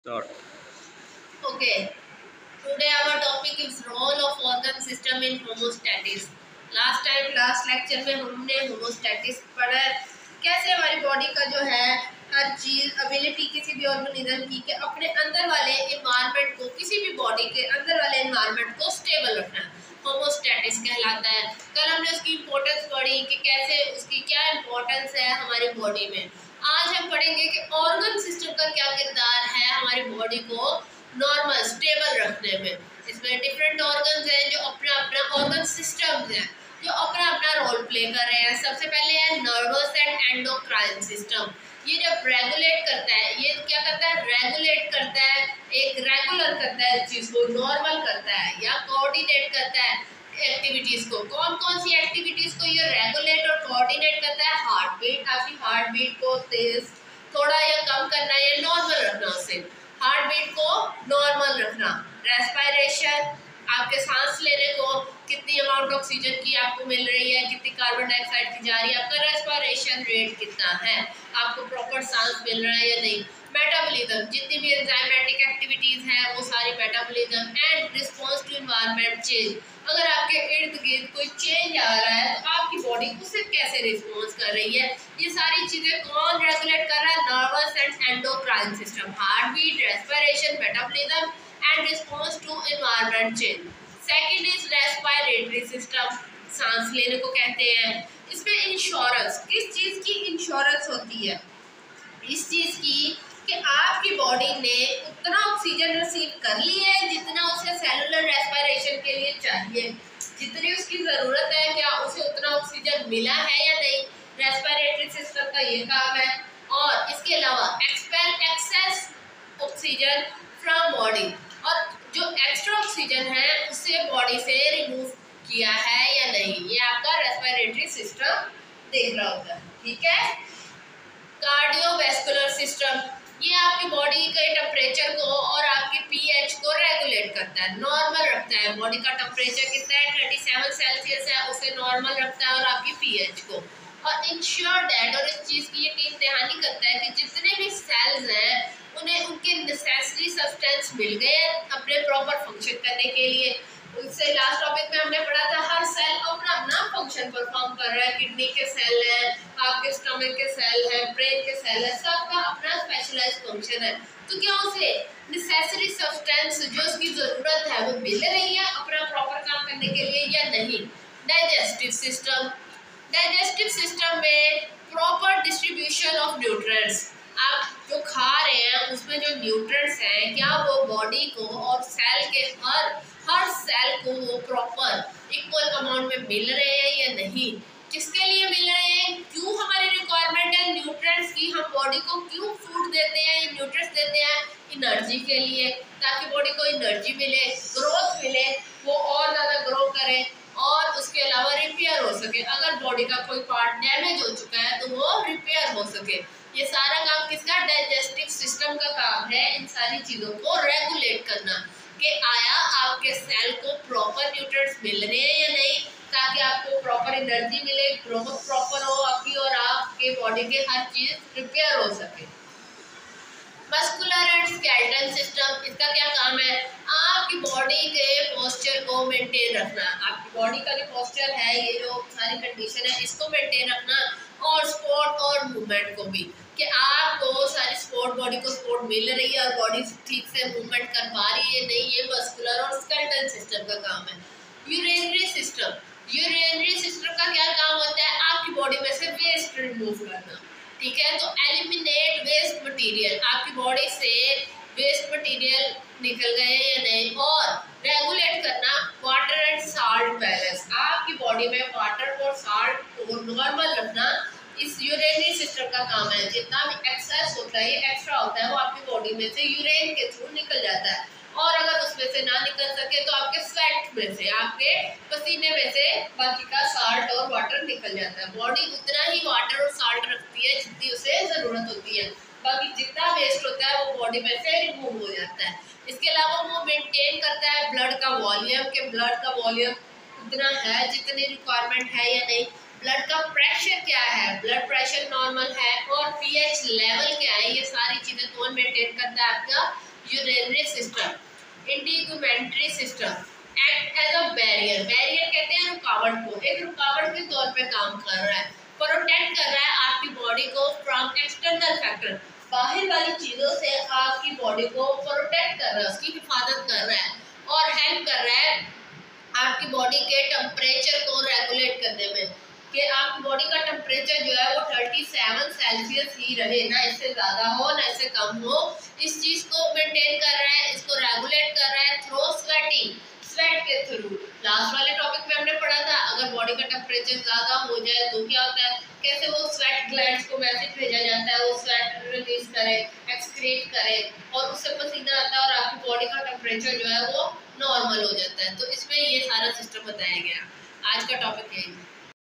Start. Okay, today our topic is role of organ system in homeostasis. Last lecture में हमने होमोस्टैटिस पढ़ा है, कैसे हमारी बॉडी का जो है हर चीज एबिलिटी किसी भी ऑर्गेनिज्म की कि अपने अंदर वाले इन्वायरमेंट को, किसी भी बॉडी के अंदर वाले इन्वायरमेंट को स्टेबल रखना होमोस्टैटिस कहलाता है। कल हमने उसकी इम्पोर्टेंस पढ़ी कि कैसे उसकी क्या इम्पोर्टेंस है हमारी बॉडी में। आज हम पढ़ेंगे कि ऑर्गन सिस्टम का क्या किरदार है हमारी बॉडी को नॉर्मल स्टेबल रखने में। इसमें डिफरेंट ऑर्गन्स हैं जो अपना अपना ऑर्गन सिस्टम्स हैं जो अपना अपना रोल प्ले कर रहे हैं। सबसे पहले है नर्वस एंड एंडोक्राइन सिस्टम। ये जब रेगुलेट करता है, ये क्या करता है, रेगुलेट करता है, एक रेगुलर करता है इस चीज को, नॉर्मल करता है या कोऑर्डिनेट करता है एक्टिविटीज को। कौन कौन सी एक्टिविटीज को ये रेगुलेट और कोऑर्डिनेट करता है? हार्ट बीट, आपकी हार्ट बीट को तेज थोड़ा या कम करना या नॉर्मल रखना, उसे हार्ट बीट को नॉर्मल रखना। रेस्पिरेशन, आपके सांस लेने को कितनी अमाउंट ऑक्सीजन की आपको मिल रही है, कितनी कार्बन डाइऑक्साइड की जा रही है, आपका रेस्पिरेशन रेट कितना है, आपको प्रॉपर सांस मिल रहा है या नहीं। मेटाबॉलिज्म, जितनी भी एंजाइमेटिक एक्टिविटीज हैं वो सारी metabolism. And response to environment change, अगर आपके इर्द गिर्द कोई चेंज आ रहा है तो आपकी बॉडी उसे कैसे रिस्पॉन्स कर रही है, ये सारी चीजें कौन रेगुलेट कर रहा है? Nervous and endocrine system. Heart beat, respiration, metabolism and response to environment change. Second is respiratory system, सांस लेने को कहते हैं। इसमें इंश्योरेंस, किस चीज की इंश्योरेंस होती है? इस चीज की कि आपकी बॉडी ने उतना ऑक्सीजन रिसीव कर ली है जितना उसे सेलुलर रेस्पिरेशन के लिए चाहिए, जितनी उसकी जरूरत है, क्या उसे उतना ऑक्सीजन मिला है या नहीं। रेस्पिरेटरी सिस्टम का ये काम है। और इसके अलावा expel excess oxygen from body, और जो एक्स्ट्रा ऑक्सीजन है उसे बॉडी से रिमूव किया है या नहीं, ये आपका रेस्पिरेटरी सिस्टम देख रहा होता है। ठीक है। कार्डियोवैस्कुलर सिस्टम, ये आपकी बॉडी के टेम्परेचर को और आपकी पीएच को रेगुलेट करता है, नॉर्मल रखता है। बॉडी का टेम्परेचर कितना है? 27 सेल्सियस है, उसे नॉर्मल रखता है, और आपकी पीएच को। और इंश्योर दैट, और इस चीज़ की यकीन दहानी करता है कि जितने भी सेल्स हैं उन्हें उनके नेसेसरी सब्सटेंस मिल गए हैं अपने प्रॉपर फंक्शन करने के लिए। उससे लास्ट टॉपिक में हमने पढ़ा था हर सेल अपना अपना फंक्शन परफॉर्म कर रहा है। किडनी के सेल है, आपके स्टमक के सेल है, ब्रेन के सेल है, सबका अपना स्पेशलाइज्ड फंक्शन है। तो क्या उसे नेसेसरी सब्सटेंस जो उसकी जरूरत है वो मिल रही है अपना प्रॉपर काम करने के लिए या नहीं। डाइजेस्टिव सिस्टम, डाइजेस्टिव सिस्टम में प्रॉपर डिस्ट्रीब्यूशन ऑफ न्यूट्रिएंट्स, आप जो खा रहे हैं उसमें जो न्यूट्रिएंट्स हैं क्या वो बॉडी को और सेल के हर हर सेल को वो प्रॉपर इक्वल अमाउंट में मिल रहे हैं या नहीं। किसके लिए मिल रहे हैं, क्यों हमारी रिक्वायरमेंट है न्यूट्रिएंट्स की, हम बॉडी को क्यों फूड देते हैं, न्यूट्रिएंट्स देते हैं? एनर्जी के लिए, ताकि बॉडी को एनर्जी मिले, ग्रोथ मिले, वो और ज़्यादा ग्रो करे, और उसके अलावा रिपेयर हो सके। अगर बॉडी का कोई पार्ट डैमेज हो चुका है तो वो रिपेयर हो सके। ये सारा काम किसका? डाइजेस्टिव सिस्टम का काम है, इन सारी चीज़ों को रेगुलेट करना कि आया आपके सेल को प्रॉपर न्यूट्रिएंट्स मिल रहे हैं या नहीं, ताकि आपको प्रॉपर एनर्जी मिले, ग्रोथ प्रॉपर हो आपकी, और आपके बॉडी के हर चीज़ रिपेयर हो सके। मस्कुलर एंड स्केलेटल सिस्टम, इसका क्या काम है? आपकी बॉडी के पोस्चर को मेंटेन रखना, आपकी बॉडी का जो पोस्चर है, ये जो सारी कंडीशन है इसको मेंटेन रखना, और स्पोर्ट और मूवमेंट को भी, कि आपको सारी स्पोर्ट, बॉडी को स्पोर्ट मिल रही है और बॉडी ठीक से मूवमेंट कर पा रही है नहीं, ये मस्कुलर और स्केलेटल सिस्टम का काम है। यूरिनरी सिस्टम, यूरिनरी सिस्टम का क्या काम होता है? आपकी बॉडी में से वेस्ट रिमूव करना। ठीक है, तो एलिमिनेट वेस्ट मटेरियल, आपकी बॉडी से वेस्ट मटेरियल निकल गए या नहीं, और रेगुलेट करना वाटर एंड साल्ट बैलेंस, आपकी बॉडी में वाटर और साल्ट को नॉर्मल रखना इस यूरिनरी सिस्टम का काम है। जितना भी एक्सेस होता है, ये एक्स्ट्रा होता है, वो आपकी बॉडी में से यूरिन के थ्रू निकल जाता है, और अगर उसमें से ना निकल सके तो आपके स्वेट में से, आपके पसीने में से बाकी का साल्ट और वाटर निकल जाता है। बॉडी उतना ही वाटर और साल्ट रखती है जितनी उसे जरूरत होती है, बाकी जितना वेस्ट होता है वो बॉडी में से रिमूव हो जाता है। इसके अलावा वो मेंटेन करता है ब्लड का वॉल्यूम, के ब्लड का वॉल्यूम उतना है जितनी रिक्वायरमेंट है या नहीं। ब्लड का प्रेशर क्या है, ब्लड प्रेशर नॉर्मल है, और पीएच लेवल क्या है, ये सारी चीजें कौन मेंटेन करता है? आपका urinary system, integumentary system act as a barrier. Barrier कहते हैं रुकावट को, एक रुकावट के तौर पे काम कर रहा है, प्रोटेक्ट कर रहा है आपकी बॉडी को फ्रॉम एक्सटर्नल फैक्टर, बाहर वाली चीज़ों से आपकी बॉडी को प्रोटेक्ट कर रहा है, उसकी हिफाजत कर रहा है और हेल्प कर रहा है आपकी बॉडी के टेम्परेचर को रेगुलेट करने में, कि आपकी बॉडी का टेम्परेचर जो है वो 37 सेल्सियस ही रहे, ना इससे ज़्यादा हो ना इससे कम हो। इस चीज़ को मेंटेन कर रहा है, इसको रेगुलेट कर रहा है थ्रू स्वेटिंग, स्वेट के थ्रू। लास्ट वाले टॉपिक में हमने पढ़ा था अगर बॉडी का टेम्परेचर ज़्यादा हो जाए तो क्या होता है, कैसे वो स्वेट ग्लैंड्स को मैसेज भेजा जाता है वो स्वेट रिलीज करे, एक्सक्रीट करे और उससे पसीना आता है और आपकी बॉडी का टेम्परेचर जो है वो नॉर्मल हो जाता है। तो इसमें ये सारा सिस्टम बताया गया। आज का टॉपिक यही है।